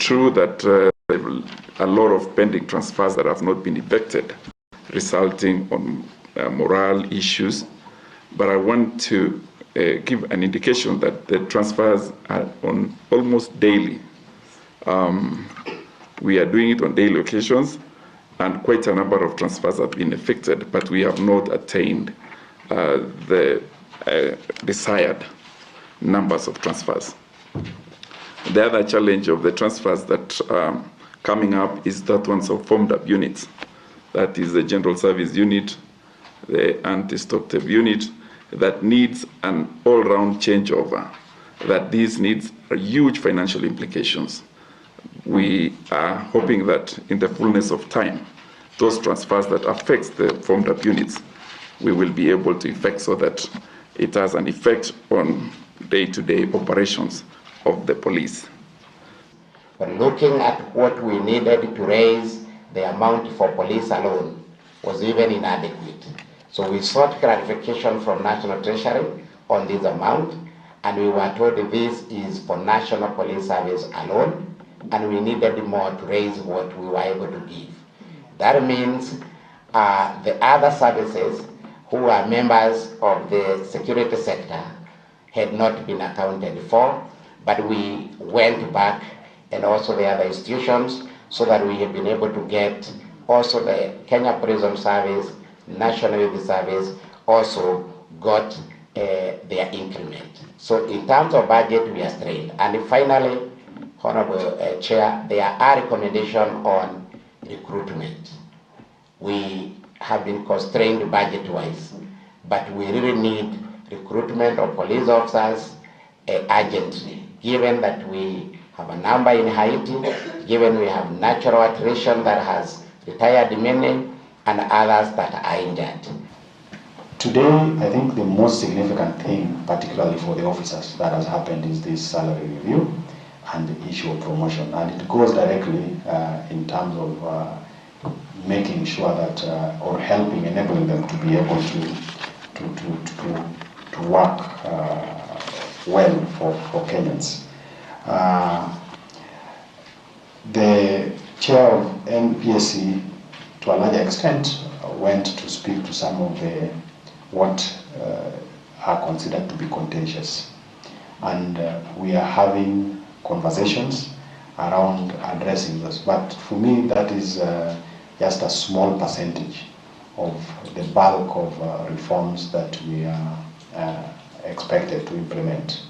true that a lot of pending transfers that have not been effected, resulting on morale issues. But I want to give an indication that the transfers are on almost daily. We are doing it on daily occasions, and quite a number of transfers have been effected, but we have not attained the desired numbers of transfers. The other challenge of the transfers that coming up is that ones of formed up units. That is the General Service Unit, the Anti-Stop-Theft Unit, that needs an all-round changeover, that these needs huge financial implications. We are hoping that in the fullness of time, those transfers that affects the formed up units, we will be able to effect so that it has an effect on day-to-day operations of the police. But looking at what we needed to raise the amount for police alone was even inadequate. So we sought clarification from National Treasury on this amount, and we were told this is for National Police Service alone, and we needed more to raise what we were able to give. That means the other services who are members of the security sector had not been accounted for, but we went back and also the other institutions so that we have been able to get also the Kenya Prison Service, National Youth Service also got their increment. So in terms of budget, we are strained. And finally, Honorable Chair, there are recommendations on recruitment. We have been constrained budget-wise, but we really need recruitment of police officers urgently, given that we have a number in Haiti, given we have natural attrition that has retired many, and others that are injured. Today, I think the most significant thing, particularly for the officers, that has happened is this salary review and the issue of promotion. And it goes directly in terms of making sure that, or helping, enabling them to be able to work well for Kenyans. The chair of NPSC, to a large extent, went to speak to some of the what are considered to be contentious, and we are having conversations around addressing this. But for me, that is just a small percentage of the bulk of reforms that we are expected to implement.